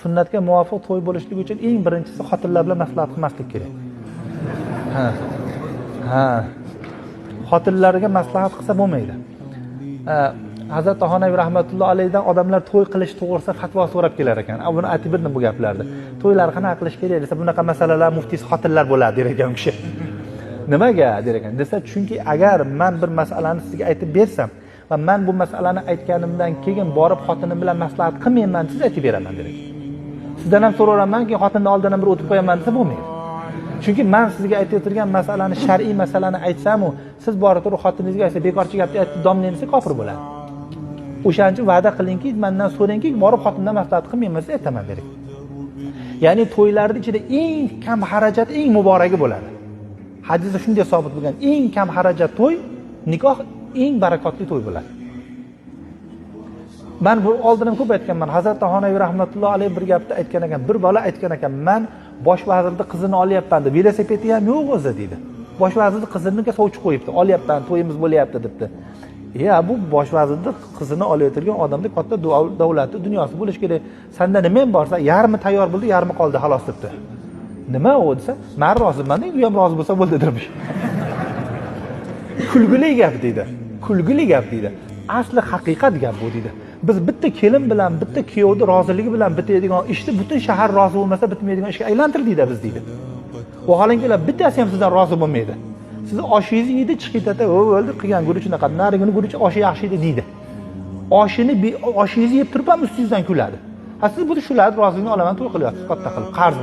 sunnatga muvofiq to'y bo'lishligi uchun eng birinchisi xotinlar bilan maslahat qilmaslik kerak. Ha. Xotinlarga maslahat qilsa bo'lmaydi. Hazrat Tohonaviy rahmatulloh alayhidan odamlar to'y qilish to'g'risida fatvo so'rab kelar ekan. Buni aytib berdim bu gaplarni. To'ylar qanaqa qilish kerak desa, bunaqa masalalar muftiysi xotinlar bo'ladi der ekan u kishi. Nimaga der ekan? Desa, chunki agar men bir masalani sizga aytib bersam va men bu masalani aytganimdan keyin borib xotinim bilan maslahat qilmayman, siz aytib beraman der ekan. Sizdan ham so'ramanki, xotinning oldidan bir o'tib qo'yaman desa bo'lmaydi. Chunki men sizga aytib o'tirgan masalani, shar'iy masalani aytsam-u, siz borib turib xotiningizga aytsa, bekorchi gapni aytib domlayman desa kofir bo'ladi. O'shaning uchun va'da qilingki, mendan so'rangki, borib xotindan maslahat qilmayman desa aytaman der ekan. Ya'ni to'ylarning ichida eng kam xarajat eng muboragi bo'ladi. Hadisda shunday sabit bo'lgan, eng kam xarajat to'y, nikoh eng barakotli to'y bo'ladi. Men bu oldin ham ko'p aytganman. Hazrat Tohonaviy rahmatulloh alayhi bir gapni aytgan ekan. Bir bola aytgan ekan, men bosh vazirning qizini olyapman deb, velosipedi ham yo'q o'zi dedi. Bosh vazirning qizini sovchi qo'yibdi, olyapman, to'yimiz bo'lyapti debdi. Bu bosh vazirning qizini olayotgan odamda katta davlatni dunyosi bo'lish kerak. Senda nima ham borsa, yarmi tayyor bo'ldi, yarmi qoldi, xolos debdi. Nima u desa, men roziman, u ham rozi bo'lsa bo'ldi dermish. Kulgili gap deydi. Kulgili gap deydi. Asli haqiqat gap bu deydi. Biz bitta kelin bilan, bitta kuyovning roziligi bilan bitadigan ishni butun shahar rozi bo'lmasa bitmaydigan ishga aylantirdinglar biz deydi. Vaholankilar bittasi ham sizdan rozi bo'lmaydi. Siz oshingizni yeydi, chiqib ketadi, o'ldi, qilgan guruch unaqa, narigini guruch oshi yaxshi edi deydi. Oshingizni yeb turib ham ustingizdan kuladi. Siz bu shularni roziligini olaman, to'y qilyapsiz, katta qilib qarz